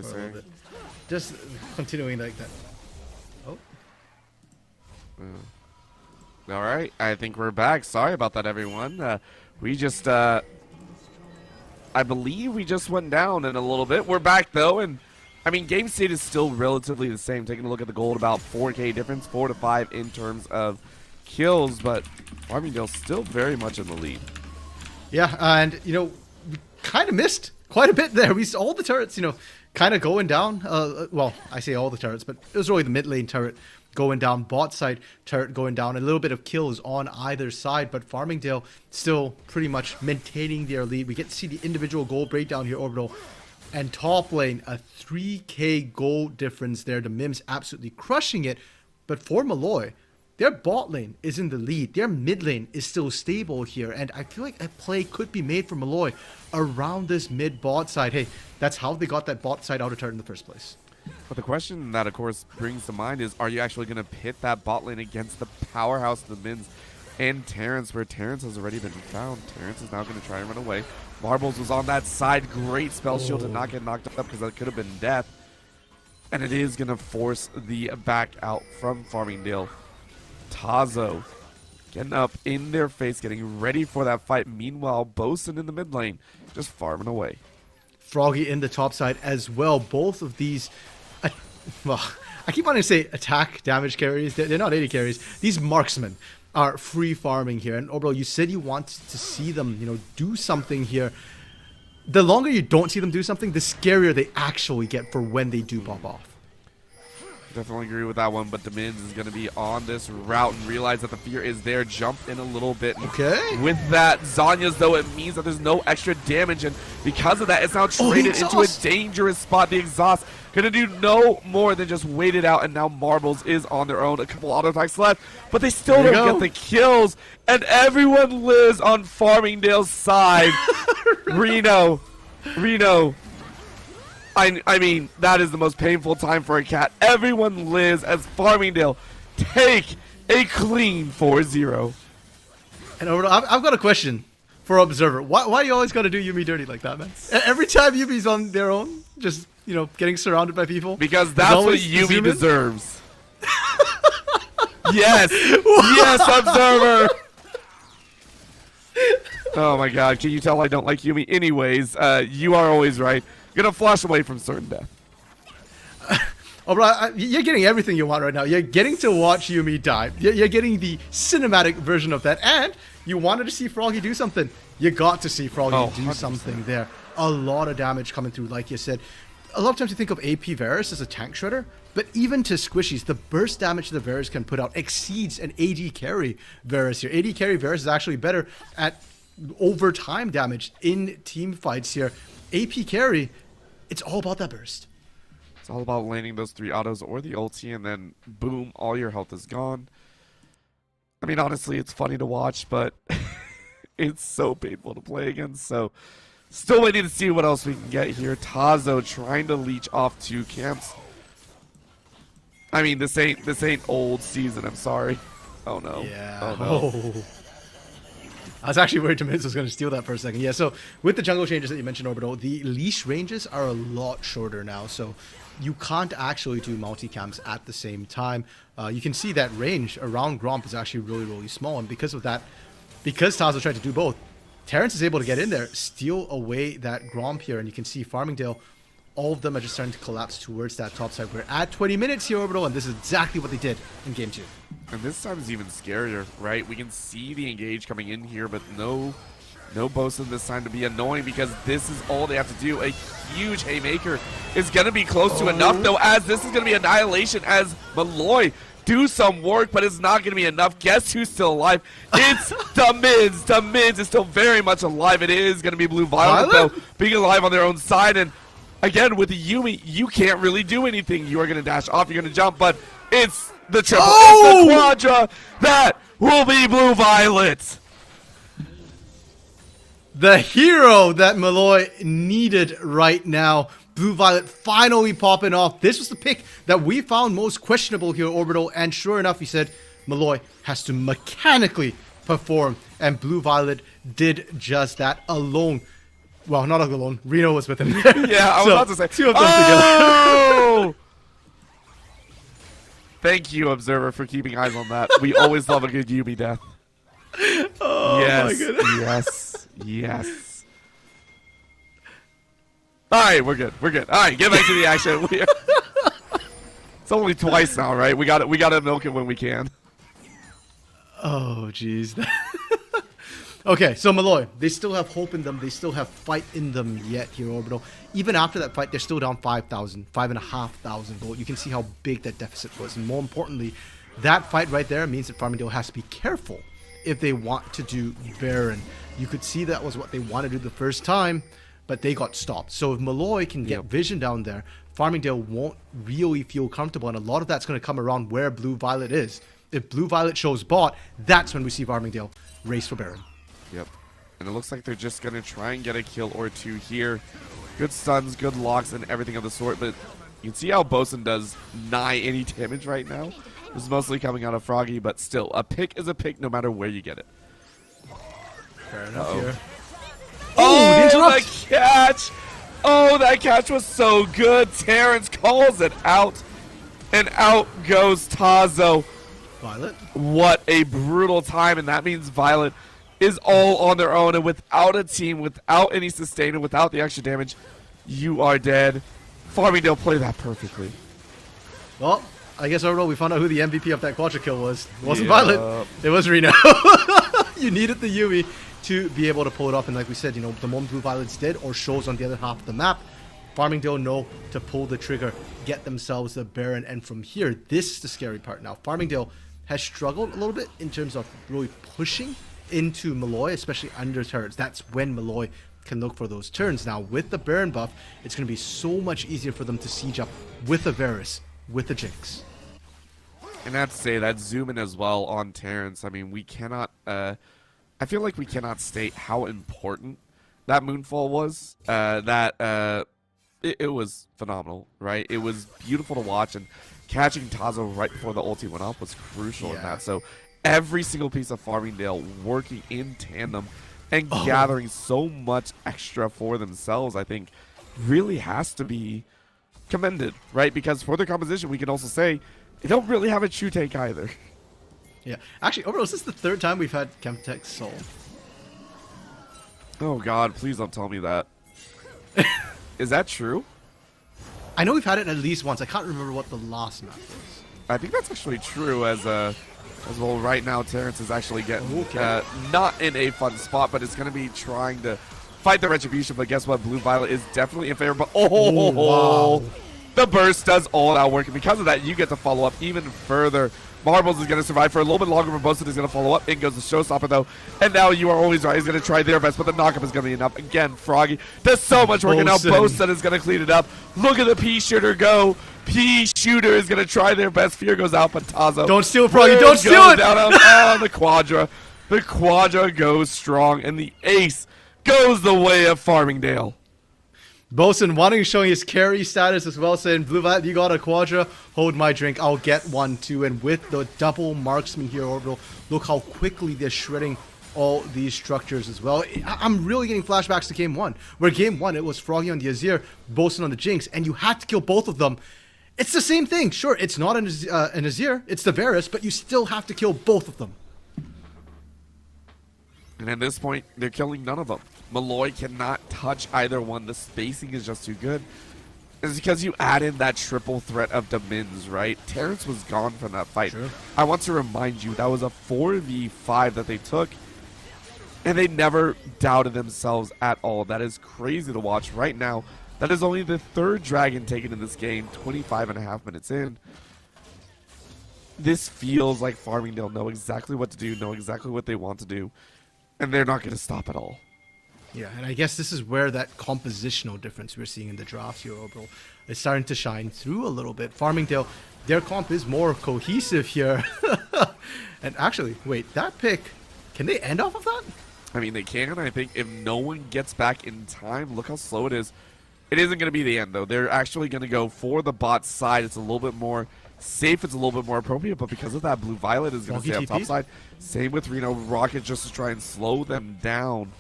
For a little bit. Just continuing like that. Oh. All right, I think we're back. Sorry about that, everyone. We just, I believe we just went down in a little bit. We're back, though, and, I mean, game state is still relatively the same. Taking a look at the gold, about 4K difference, 4 to 5 in terms of kills, but Farmingdale still very much in the lead. Yeah, and, you know, we kind of missed quite a bit there. We saw all the turrets, you know, kind of going down. Well, I say all the turrets, but it was really the mid lane turret going down, bot side turret going down, a little bit of kills on either side, but Farmingdale still pretty much maintaining their lead. We get to see the individual goal breakdown here, Orbital, and top lane, a 3K goal difference there. The Mims absolutely crushing it, but for Molloy, their bot lane is in the lead. Their mid lane is still stable here, and I feel like a play could be made for Molloy around this mid bot side. Hey, that's how they got that bot side outer turret in the first place. But the question that, of course, brings to mind is, are you actually going to pit that bot lane against the powerhouse of the Mins and Terrence, where Terrence has already been found? Terrence is now going to try and run away. Marbles was on that side. Great spell shield to not get knocked up because that could have been death. And it is going to force the back out from Farmingdale. Tazo getting up in their face, getting ready for that fight. Meanwhile, Bosun in the mid lane just farming away. Froggy in the top side as well. Both of these, well, I keep wanting to say attack damage carries. They're not AD carries. These marksmen are free farming here. And Orbital, you said you want to see them, you know, do something here. The longer you don't see them do something, the scarier they actually get for when they do pop off. Definitely agree with that one, but Demins is going to be on this route and realize that the fear is there. Jump in a little bit. Okay. With that, Zanya's, though, it means that there's no extra damage, and because of that, it's now traded into a dangerous spot. The exhaust going to do no more than just wait it out, and now Marbles is on their own. A couple auto attacks left, but they still don't get the kills, and everyone lives on Farmingdale's side. Reno. I mean, that is the most painful time for a cat. Everyone lives as Farmingdale take a clean 4-0. And I've got a question for Observer. Why you always got to do Yuumi dirty like that, man? Every time Yuumi's on their own, just, you know, getting surrounded by people. Because that's what Yuumi deserves. Yes. Yes, Observer. Oh my god, can you tell I don't like Yuumi? Anyways, you are always right. Gonna flash away from certain death. Oh, bro, you're getting everything you want right now. You're getting to watch Yuumi die. You're getting the cinematic version of that. And you wanted to see Froggy do something. You got to see Froggy do 100%. something there. A lot of damage coming through, like you said. A lot of times you think of AP Varus as a tank shredder, but even to squishies, the burst damage that Varus can put out exceeds an AD carry Varus here. AD carry Varus is actually better at overtime damage in team fights here. AP carry, it's all about that burst. It's all about landing those 3 autos or the ulti, and then boom, all your health is gone. I mean, honestly, it's funny to watch, but it's so painful to play against. So, still waiting to see what else we can get here. Tazo trying to leech off 2 camps. I mean, this ain't old season. I'm sorry. Oh no. Yeah. Oh no. Oh. I was actually worried Tamiz was going to steal that for a second. Yeah, so with the jungle changes that you mentioned, Orbital, the leash ranges are a lot shorter now, so you can't actually do multi-camps at the same time. You can see that range around Gromp is actually really, really small, and because of that, because Tazo tried to do both, Terrence is able to get in there, steal away that Gromp here, and you can see Farmingdale, all of them are just starting to collapse towards that top side. We're at 20 minutes here, Orbital, and this is exactly what they did in Game 2. And this time is even scarier, right? We can see the engage coming in here, but no Bosun this time to be annoying, because this is all they have to do. A huge haymaker is going to be close to enough, though, as this is going to be annihilation as Molloy do some work, but it's not going to be enough. Guess who's still alive? It's the Mids. The Mids is still very much alive. It is going to be Blue Violet, though, being alive on their own side. And again, with the Yuumi, you can't really do anything. You are going to dash off, you're going to jump, but it's the triple, it's the quadra. That will be Blue Violet. The hero that Molloy needed right now. Blue Violet finally popping off. This was the pick that we found most questionable here, Orbital, and sure enough, he said Molloy has to mechanically perform, and Blue Violet did just that alone. Well, not alone. Reno was with him. Yeah, I was about to say. Two of them together. Thank you, Observer, for keeping eyes on that. We always love a good Yubi death. Oh yes, my goodness. yes, yes. All right, we're good. We're good. All right, get back to the action. It's only twice now, right? We got it. We got to milk it when we can. Oh, jeez. Okay, so Molloy, they still have hope in them. They still have fight in them yet here, Orbital. Even after that fight, they're still down 5,000, 5,500 gold. You can see how big that deficit was. And more importantly, that fight right there means that Farmingdale has to be careful if they want to do Baron. You could see that was what they wanted to do the first time, but they got stopped. So if Molloy can get vision down there, Farmingdale won't really feel comfortable. And a lot of that's going to come around where Blue Violet is. If Blue Violet shows bot, that's when we see Farmingdale race for Baron. Yep. And it looks like they're just going to try and get a kill or two here. Good stuns, good locks, and everything of the sort. But you can see how Bosun does nigh any damage right now. This is mostly coming out of Froggy, but still, a pick is a pick no matter where you get it. Fair enough here. Oh, the catch! Oh, that catch was so good. Terrence calls it out. And out goes Tazo. Violet. What a brutal time, and that means Violet is all on their own, and without a team, without any sustain, and without the extra damage, you are dead. Farmingdale played that perfectly. Well, I guess overall we found out who the MVP of that quadra kill was. It wasn't Violet. It was Reno. You needed the Yui to be able to pull it off, and like we said, you know, the moment Blue Violet's dead or shows on the other half of the map, Farmingdale know to pull the trigger, get themselves the Baron, and from here, this is the scary part now. Farmingdale has struggled a little bit in terms of really pushing into Molloy, especially under turrets. That's when Molloy can look for those turns. Now, with the Baron buff, it's going to be so much easier for them to siege up with a Varus, with a Jinx. And that's to say that zoom in as well on Terrence. I mean, we cannot, I feel like we cannot state how important that Moonfall was. It was phenomenal, right? It was beautiful to watch, and catching Tazo right before the ulti went off was crucial in that. So every single piece of Farmingdale working in tandem and gathering so much extra for themselves, I think, really has to be commended, right? Because for their composition, we can also say they don't really have a true tank either. Yeah. Actually, overall, this is the third time we've had Chemtech Soul. Oh, God, please don't tell me that. Is that true? I know we've had it at least once. I can't remember what the last map was. I think that's actually true as well. Right now, Terrence is actually getting not in a fun spot, but it's going to be trying to fight the retribution. But guess what? Blue Violet is definitely in favor. But wow. The burst does all that work, and because of that, you get to follow up even further. Marbles is going to survive for a little bit longer, but Bosun is going to follow up. In goes the Showstopper, though. And now You Are Always Right is going to try their best, but the knockup is going to be enough. Again, Froggy does so much work, and now Bosun is going to clean it up. Look at the P-Shooter go. P-Shooter is going to try their best. Fear goes out, but Tazo. Don't steal, Froggy. Don't steal it. Down on the Quadra. The Quadra goes strong, and the ace goes the way of Farmingdale. Bosun wanting to show his carry status as well, saying, Blue Violet, you got a Quadra, hold my drink, I'll get one too. And with the double marksman here, Orbital, look how quickly they're shredding all these structures as well. I'm really getting flashbacks to game one, where game one, it was Froggy on the Azir, Bosun on the Jinx, and you had to kill both of them. It's the same thing. Sure, it's not an Azir, it's the Varus, but you still have to kill both of them. And at this point, they're killing none of them. Molloy cannot touch either one. The spacing is just too good. It's because you add in that triple threat of Demins, right? Terrence was gone from that fight. Sure. I want to remind you, that was a 4v5 that they took, and they never doubted themselves at all. That is crazy to watch right now. That is only the third dragon taken in this game, 25.5 minutes in. This feels like Farmingdale know exactly what to do, know exactly what they want to do, and they're not going to stop at all. Yeah, and I guess this is where that compositional difference we're seeing in the drafts here, Orbital, is starting to shine through a little bit. Farmingdale, their comp is more cohesive here. And actually, wait, that pick, can they end off of that? I mean, they can. I think if no one gets back in time, look how slow it is. It isn't going to be the end, though. They're actually going to go for the bot side. It's a little bit more safe. It's a little bit more appropriate, but because of that, Blue Violet is going to stay up top side. Same with Reno. Rocket just to try and slow them down.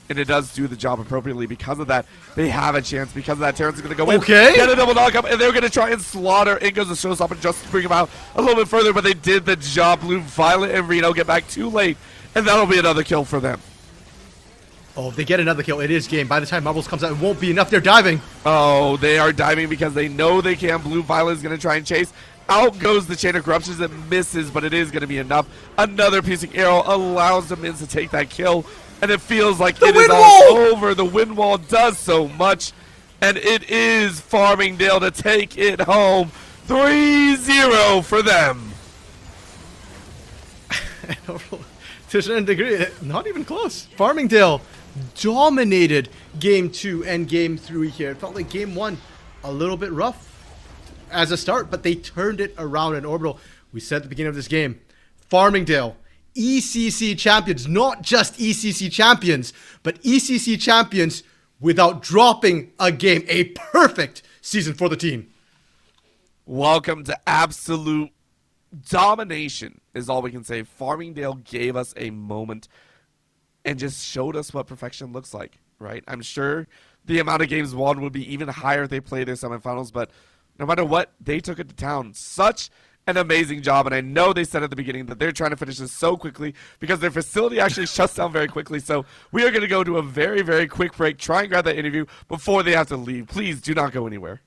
and it does do the job appropriately. Because of that, they have a chance. Because of that, Terrence is going to go in, Okay. get a double knock up, and they're going to try and slaughter. In goes the showstopper just to bring him out a little bit further, but they did the job. Blue, Violet, and Reno get back too late, and that'll be another kill for them. Oh, if they get another kill, it is game. By the time Marbles comes out, it won't be enough. They're diving. Oh, they are diving because they know they can. Blue Violet is going to try and chase. Out goes the Chain of Corruptions. It misses, but it is going to be enough. Another piercing arrow allows the Mins to take that kill, and it feels like it is all over. The wind wall does so much, and it is Farmingdale to take it home. 3-0 for them. To a certain degree, not even close. Farmingdale dominated game 2 and game 3 here. It felt like game 1 a little bit rough as a start, but they turned it around in Orbital. We said at the beginning of this game, Farmingdale, ECC champions, not just ECC champions, but ECC champions without dropping a game. A perfect season for the team. Welcome to absolute domination is all we can say. Farmingdale gave us a moment and just showed us what perfection looks like, right? I'm sure the amount of games won would be even higher if they played their semifinals, but no matter what, they took it to town. Such an amazing job, and I know they said at the beginning that they're trying to finish this so quickly because their facility actually shuts down very quickly, so we are going to go to a very, very quick break, try and grab that interview before they have to leave. Please do not go anywhere.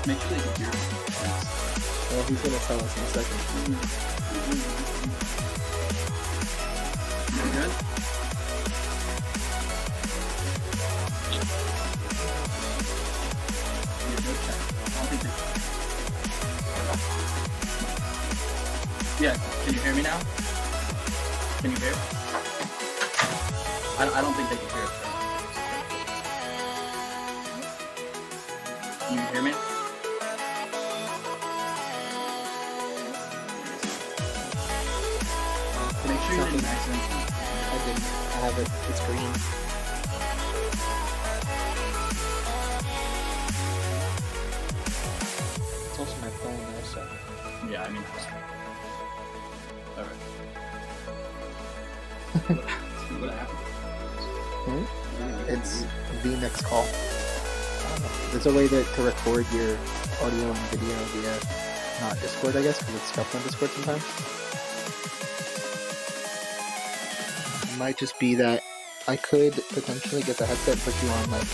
Make sure they can hear us. Well, he's gonna tell us in a second. You good? You're good? I don't think they... Yeah, can you hear me now? Can you hear? I don't think they can hear us. Can you hear me? Make sure you didn't accidentally. I didn't. I have it. It's green. It's also my phone there, so. Yeah, I mean, alright. What happened? It's vMix call. There's a way to record your audio and video via not Discord, I guess, because it's stuck on Discord sometimes. It might just be that I could potentially get the headset and put you on like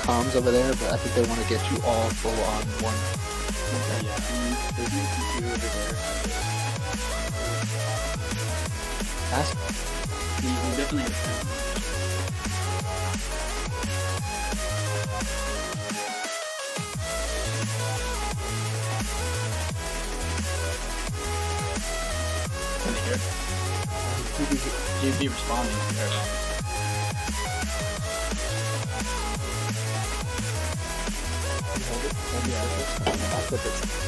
comms over there, but I think they want to get you all full on one. Yeah, there's no computer over there. Ask. You definitely have time. Can they hear? You'd be responding to her. hold it. Hold the arrows. I'll flip it.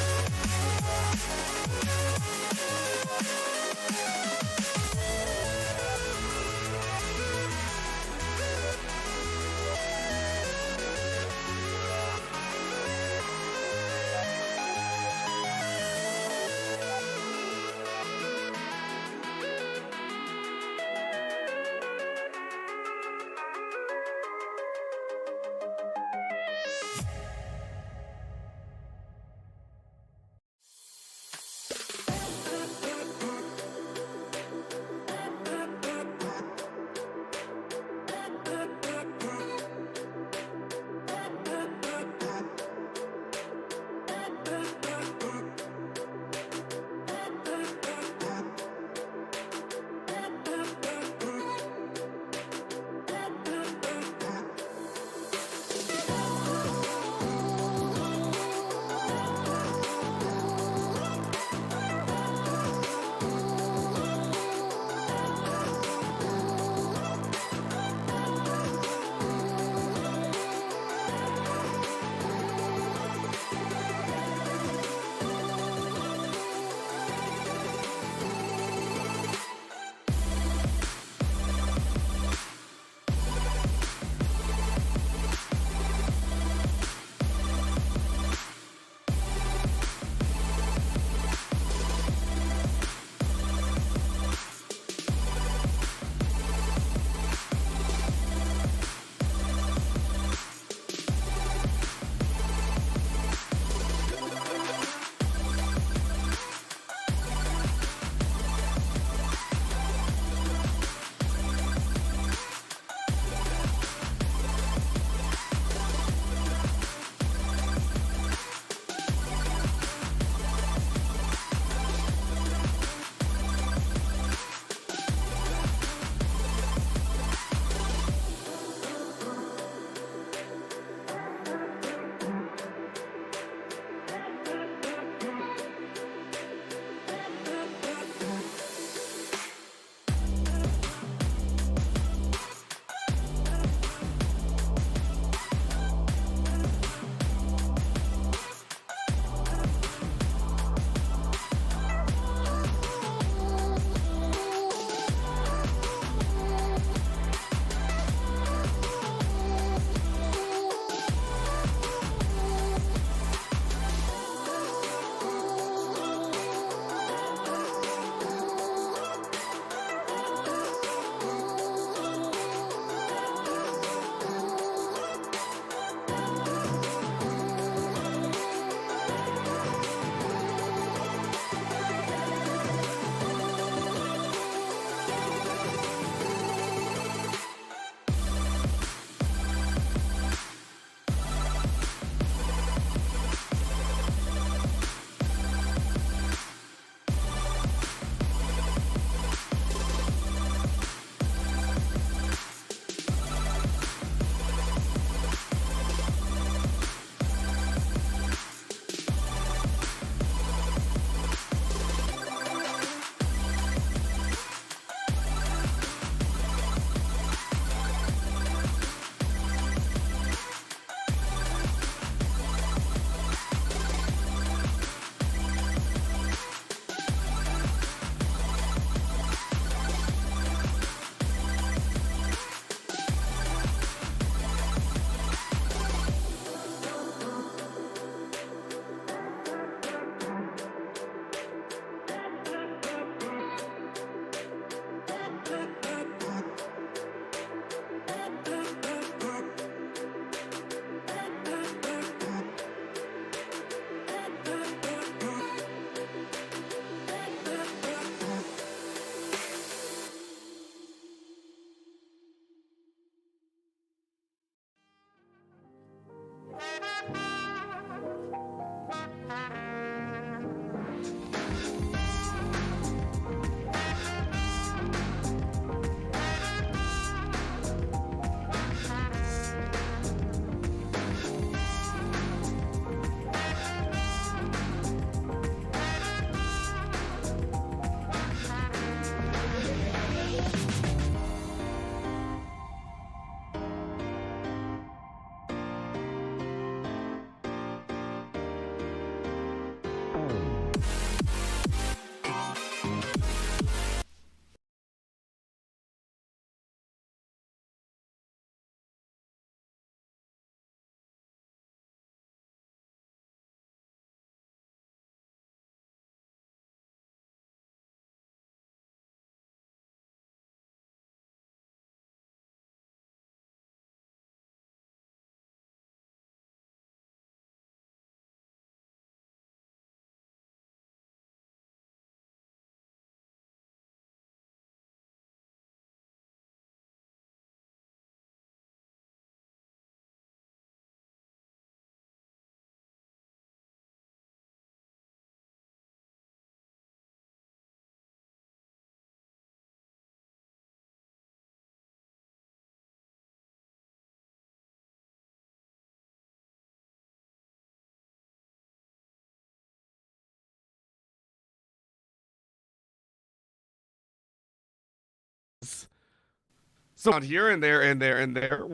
So on here and there and there and there,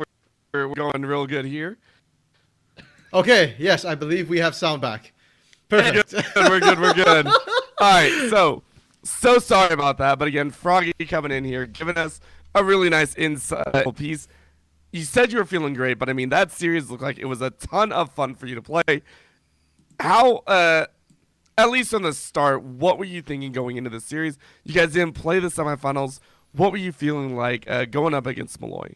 we're going real good here. Okay, yes, I believe we have sound back. Perfect. We're good. We're good. All right. So sorry about that. But again, Froggy coming in here, giving us a really nice insight piece. You said you were feeling great, but I mean, that series looked like it was a ton of fun for you to play. How, at least from the start, what were you thinking going into the series? You guys didn't play the semifinals. What were you feeling like going up against Molloy?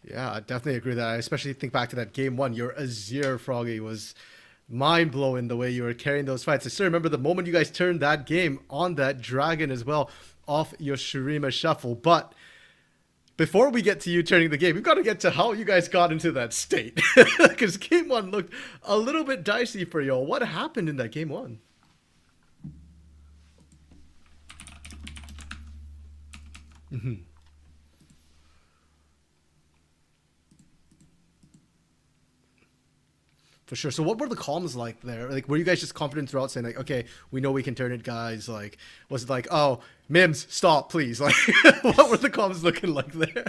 Yeah, I definitely agree with that. I especially think back to that game one. Your Azir Froggy was mind blowing the way you were carrying those fights. I still remember the moment you guys turned that game on that dragon as well off your Shurima shuffle. But before we get to you turning the game, we've got to get to how you guys got into that state. Because game one looked a little bit dicey for y'all. What happened in that game one? For sure. So what were the comms like there? Like, were you guys just confident throughout saying like, okay, we know we can turn it, guys? Like, was it like, oh, Mims, stop, please? Like, what were the comms looking like there?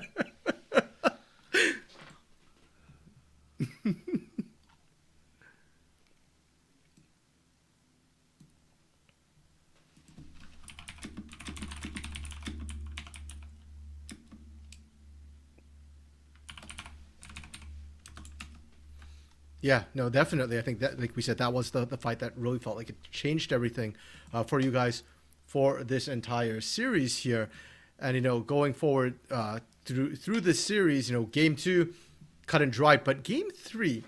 Yeah, no, definitely. I think that, like we said, that was the fight that really felt like it changed everything for you guys for this entire series here. And, you know, going forward through this series, you know, game two, cut and dry. But game three,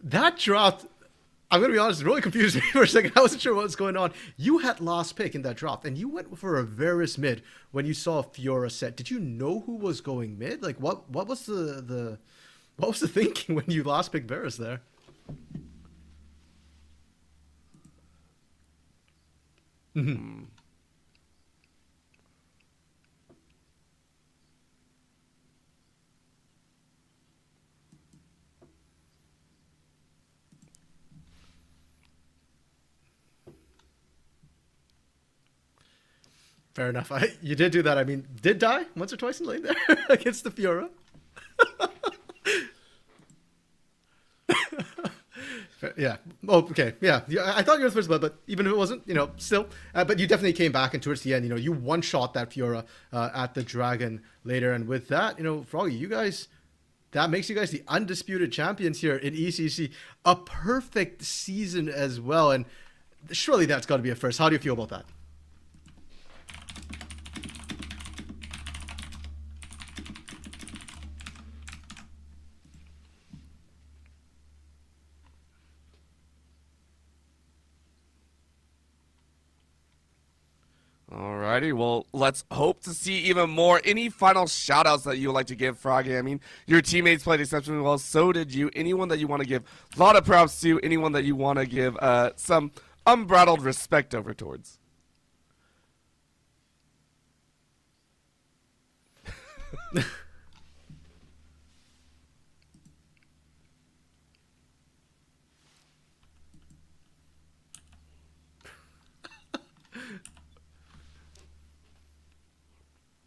that draft, I'm going to be honest, it really confused me for a second. I wasn't sure what was going on. You had last pick in that draft, and you went for a Varus mid when you saw Fiora set. Did you know who was going mid? Like, what was the what was the thinking when you last picked Varus there? Fair enough. You did do that. I mean, did die once or twice in lane there against the Fiora. Yeah. Oh, okay. Yeah. I thought you were the first blood, but even if it wasn't, you know, still. But you definitely came back, and towards the end, you know, you one-shot that Fiora at the dragon later, and with that, you know, Froggy, you guys, that makes you guys the undisputed champions here in ECC. A perfect season as well, and surely that's got to be a first. How do you feel about that? Alrighty, well, let's hope to see even more. Any final shout-outs that you would like to give, Froggy? I mean, your teammates played exceptionally well, so did you. Anyone that you want to give a lot of props to, anyone that you want to give some unbridled respect over towards?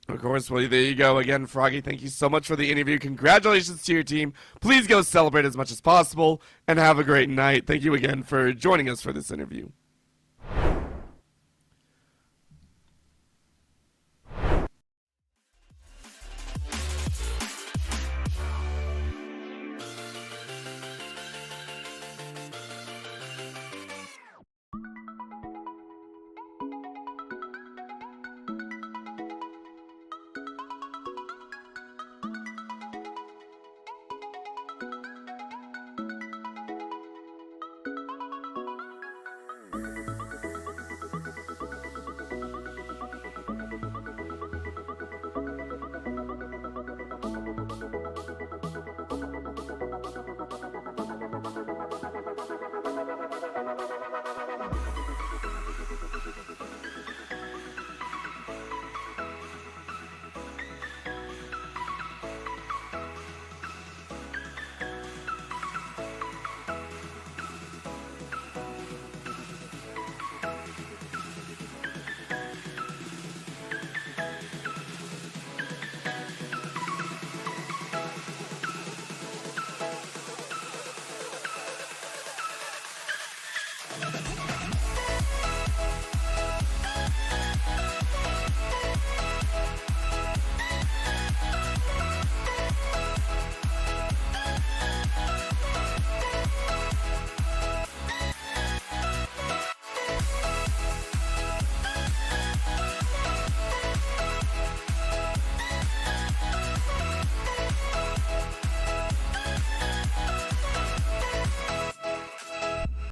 Of course, well, there you go again, Froggy. Thank you so much for the interview. Congratulations to your team. Please go celebrate as much as possible and have a great night. Thank you again for joining us for this interview.